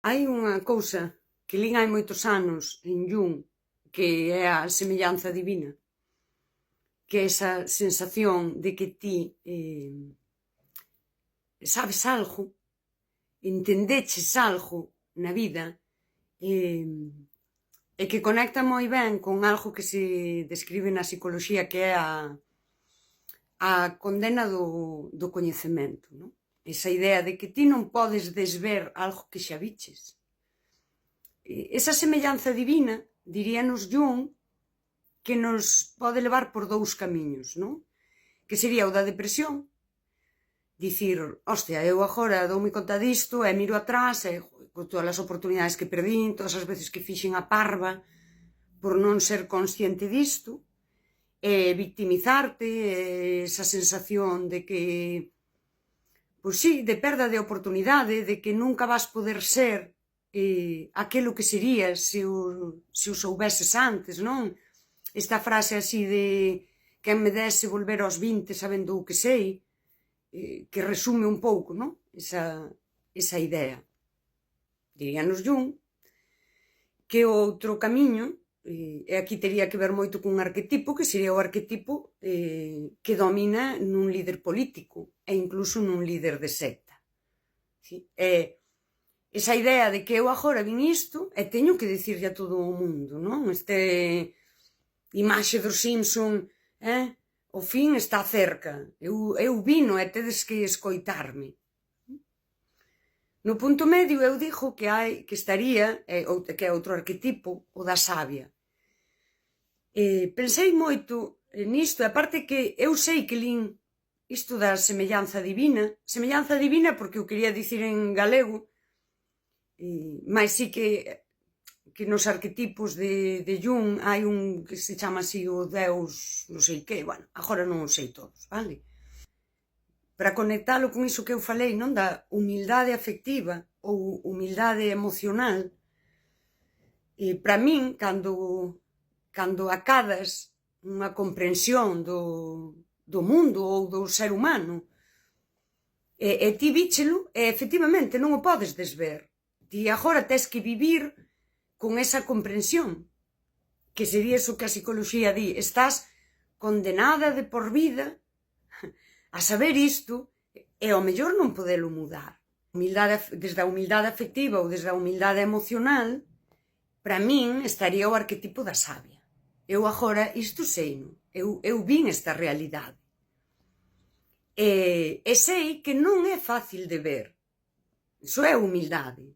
Hai unha cousa que lin hai moitos anos en Jung, que é a semellanza divina, que é esa sensación de que ti sabes algo, entendeches algo na vida, e que conecta moi ben con algo que se describe na psicoloxía, que é a condena do coñecemento, non? Esa idea de que ti non podes desver algo que xa viches. Esa semellanza divina, diríanos Jung, que nos pode levar por dous camiños, non? Que sería o da depresión, dicir, hostia, eu agora doume conta disto e miro atrás e con todas as oportunidades que perdín, todas as veces que fixen a parva por non ser consciente disto, e victimizarte, esa sensación de que, pois sí, de perda de oportunidade, de que nunca vas poder ser aquilo que serías se o soubeses antes, non? Esta frase así de quen me dese volver aos 20 sabendo o que sei, que resume un pouco, non? Esa idea. Diríanos Jung que o outro camiño, e aquí tería que ver moito cun arquetipo, que sería o arquetipo que domina nun líder político e incluso nun líder de secta. Sí? Esa idea de que eu agora vin isto e teño que dicirlle a todo o mundo, non? Imaxe dos Simpson, o fin está cerca, eu vino e tedes que escoitarme. No punto medio eu digo que estaría, que é outro arquetipo, o da sabia. Pensei moito nisto, aparte que eu sei que lin isto da semellanza divina porque o quería dicir en galego, mas sí que nos arquetipos de Jung hai un que se chama así o Deus non sei que, bueno, agora non o sei todos, vale? Para conectalo con iso que eu falei, non, da humildade afectiva ou humildade emocional, para min, cando acadas unha comprensión do mundo ou do ser humano, e ti víchelo, e efectivamente non o podes desver. Ti agora tes que vivir con esa comprensión, que sería iso que a psicoloxía di, estás condenada de por vida a saber isto e ao mellor non podelo mudar. Desde a humildade afectiva ou desde a humildade emocional, para min estaría o arquetipo da sabia. Eu agora isto seino, eu vin esta realidade. E sei que non é fácil de ver. Iso é humildade.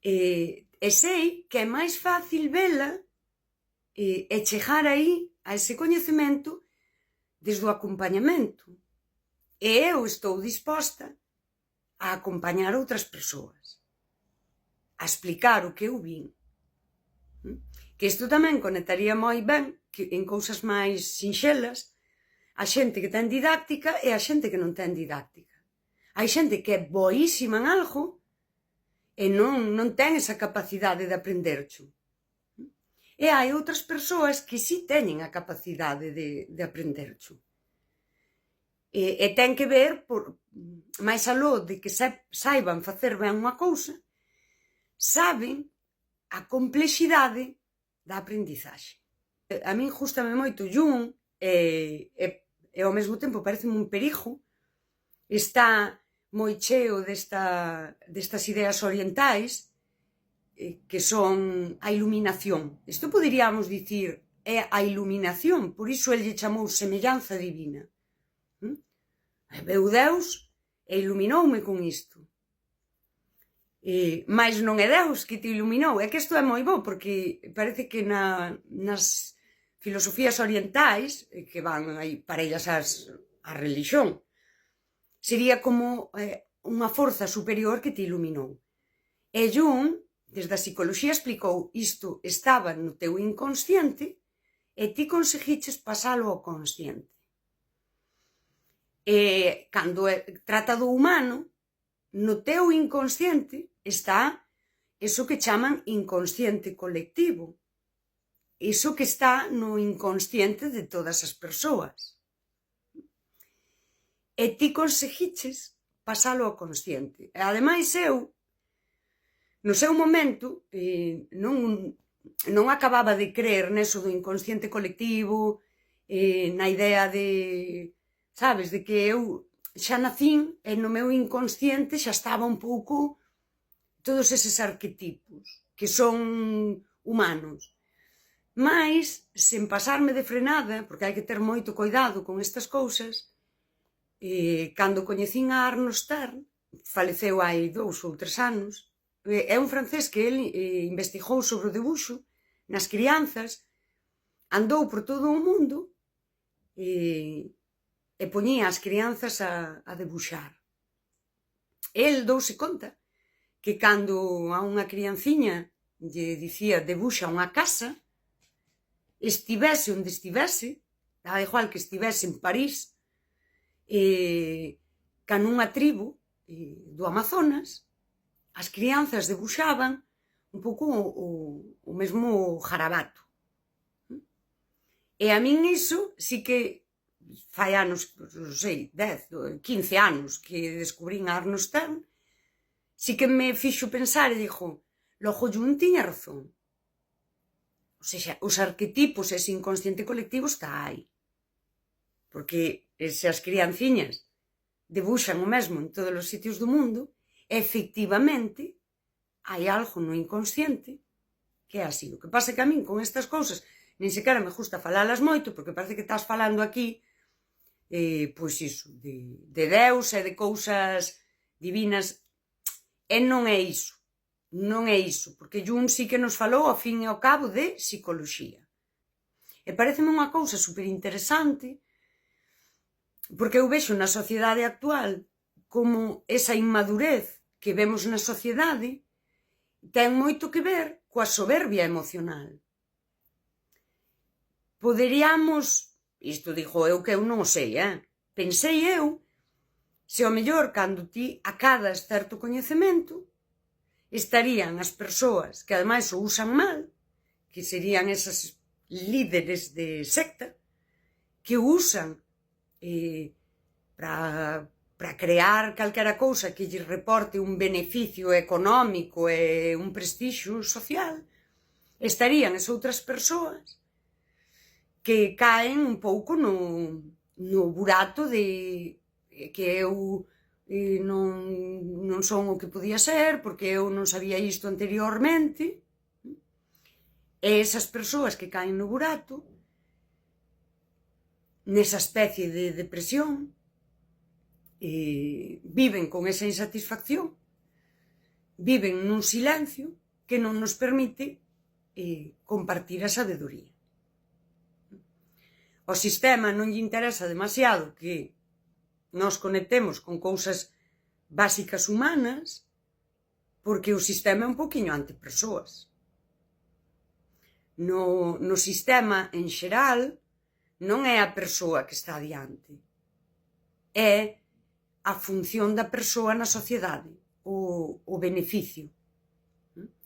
E sei que é máis fácil vela e chegar aí a ese coñecemento desde o acompañamento. E eu estou disposta a acompañar outras persoas, a explicar o que eu vin. Que isto tamén conectaría moi ben que en cousas máis sinxelas a xente que ten didáctica e a xente que non ten didáctica. Hai xente que é boísima en algo e non ten esa capacidade de aprendercho. E hai outras persoas que si teñen a capacidade de aprendercho. E ten que ver, máis aló de que saiban facer ben unha cousa, saben a complexidade da aprendizaxe. A min gústame moito Jung e ao mesmo tempo pareceme un perigo. Está moi cheo destas ideas orientais que son a iluminación. Isto poderíamos dicir é a iluminación, por iso el lle chamou semellanza divina. Veu Deus e iluminoume con isto. Mais non é Deus que te iluminou. É que isto é moi bo, porque parece que nas filosofías orientais, que van aí parellas á religión, sería como unha forza superior que te iluminou. E Jung, desde a psicoloxía, explicou isto estaba no teu inconsciente e ti conseguiches pasalo ao consciente. E cando trata do humano, no teu inconsciente está iso que chaman inconsciente colectivo, iso que está no inconsciente de todas as persoas. E ti conseguiches pasalo ao consciente. E ademais eu no seu momento, non acababa de crer neso do inconsciente colectivo, na idea de, sabes, de que eu xa nacín e no meu inconsciente xa estaba un pouco todos eses arquetipos que son humanos. Mais, sen pasarme de frenada, porque hai que ter moito cuidado con estas cousas, cando coñecín a Arnold Stern, faleceu hai 2 ou 3 anos, é un francés que ele investigou sobre o debuxo nas crianzas, andou por todo o mundo e poñía as crianzas a debuxar. El douse conta que cando a unha crianciña lle dicía debuxa unha casa, estivese onde estivese, daba igual que estivese en París, ca nunha tribu do Amazonas, as crianzas debuxaban un pouco o mesmo jarabato. E a min iso sí que fai anos, non sei, 10, 15 anos que descubrín a Arnold Stern, sí que me fixo pensar e dixo, logo Jung tiña razón. O sea, os arquetipos, ese inconsciente colectivo está aí. Porque se as crianciñas debuxan o mesmo en todos os sitios do mundo, efectivamente, hai algo no inconsciente que é así. O que pasa é que a min con estas cousas nin sequera me gusta falalas moito, porque parece que estás falando aquí pois iso, de Deus e de cousas divinas, e non é iso. Non é iso, porque Jung sí que nos falou ao fin e ao cabo de psicoloxía. E pareceme unha cousa superinteresante, porque eu vexo na sociedade actual como esa inmadurez que vemos na sociedade ten moito que ver coa soberbia emocional. Poderíamos, isto digo eu que eu non o sei, pensei eu, se ao mellor cando ti acadas certo coñecemento, estarían as persoas que ademais o usan mal, que serían esas líderes de secta, que usan para crear calquera cousa que lle reporte un beneficio económico e un prestixio social, estarían as outras persoas que caen un pouco no burato de que eu non son o que podía ser, porque eu non sabía isto anteriormente. E esas persoas que caen no burato, nesa especie de depresión, viven con esa insatisfacción, viven nun silencio que non nos permite compartir a sabedoría. O sistema non lle interesa demasiado que nos conectemos con cousas básicas humanas, porque o sistema é un poquinho antipersoas. No sistema, en xeral, non é a persoa que está adiante, é a función da persoa na sociedade, o beneficio.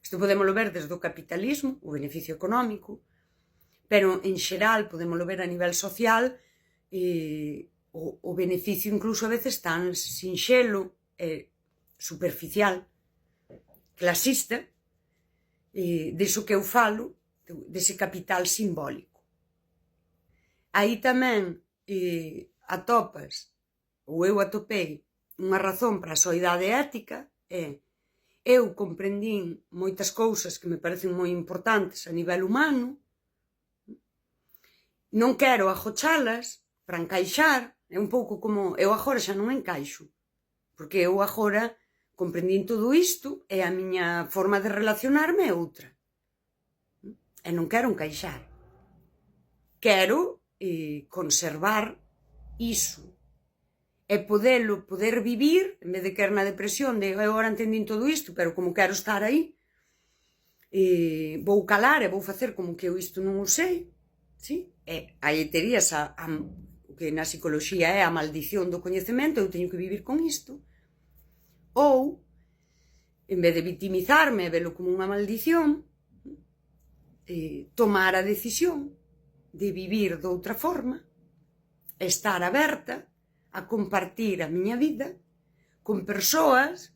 Isto podémoslo ver desde o capitalismo, o beneficio económico, pero en xeral podémoslo ver a nivel social, o beneficio incluso a veces tan sinxelo e superficial, clasista, diso que eu falo, dese capital simbólico. Aí tamén atopas, ou eu atopei, unha razón para a soidade ética, eu comprendín moitas cousas que me parecen moi importantes a nivel humano, non quero agochalas para encaixar, é un pouco como eu agora xa non encaixo, porque eu agora comprendín todo isto e a miña forma de relacionarme é outra. E non quero encaixar. Quero conservar iso. E poder vivir, en vez de querer na depresión, de eu agora entendín todo isto, pero como quero estar aí, vou calar e vou facer como que eu isto non o sei, sí? E aí terías o que na psicoloxía é a maldición do coñecemento, eu teño que vivir con isto. Ou, en vez de victimizarme e velo como unha maldición, tomar a decisión de vivir de outra forma, estar aberta a compartir a miña vida con persoas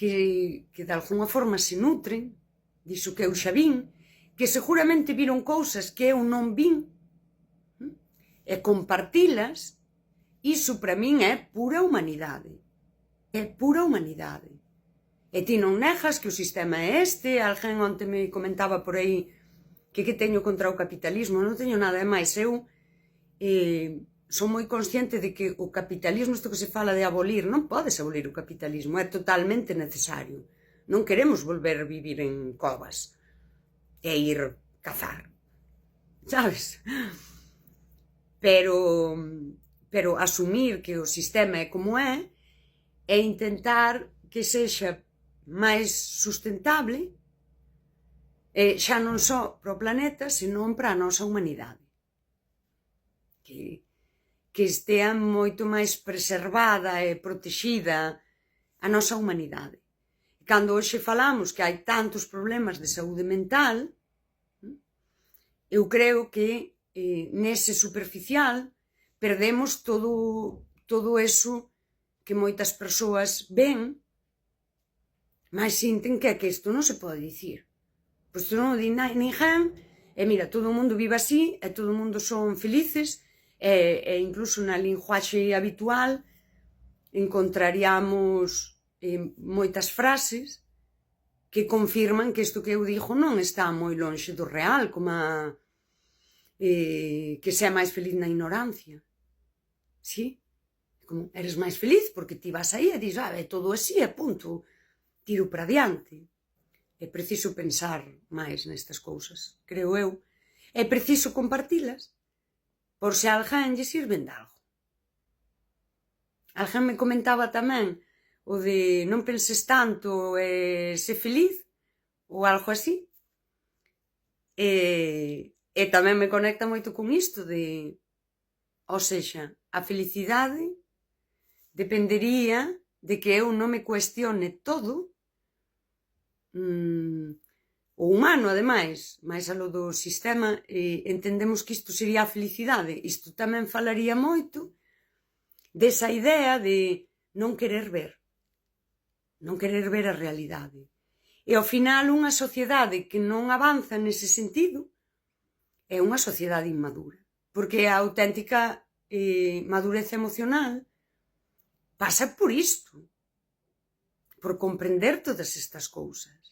que de alguna forma se nutren diso que eu xa vin, que seguramente viron cousas que eu non vin, e compartilas, iso para min é pura humanidade. É pura humanidade. E ti non negas que o sistema é este, alguén onte me comentaba por aí que teño contra o capitalismo, non teño nada, é máis, eu son moi consciente de que o capitalismo, isto que se fala de abolir, non podes abolir o capitalismo, é totalmente necesario. Non queremos volver a vivir en covas e ir cazar, sabes? Pero asumir que o sistema é como é e intentar que sexa máis sustentable, xa non só para o planeta, senón para a nosa humanidade. Que estea moito máis preservada e protexida a nosa humanidade. Cando hoxe falamos que hai tantos problemas de saúde mental, eu creo que nese superficial perdemos todo eso que moitas persoas ven, mas sinten que isto non se pode dicir. Pois isto non o di ninguén, e mira, todo o mundo vive así, e todo o mundo son felices, e incluso na linguaxe habitual encontraríamos moitas frases que confirman que isto que eu digo non está moi lonxe do real, como que sea máis feliz na ignorancia. Sí? Como eres máis feliz porque ti vas aí e dis, é todo así, e punto, tiro para diante. É preciso pensar máis nestas cousas, creo eu. É preciso compartilas, por se a alguén lle sirven de algo. Alguén me comentaba tamén o de non penses tanto e ser feliz, ou algo así. E tamén me conecta moito con isto de, ou sexa, a felicidade dependería de que eu non me cuestione todo, o humano, ademais, máis aló do sistema, entendemos que isto sería a felicidade. Isto tamén falaría moito desa idea de non querer ver a realidade. E ao final unha sociedade que non avanza nese sentido é unha sociedade inmadura, porque a auténtica madurez emocional pasa por isto, por comprender todas estas cousas.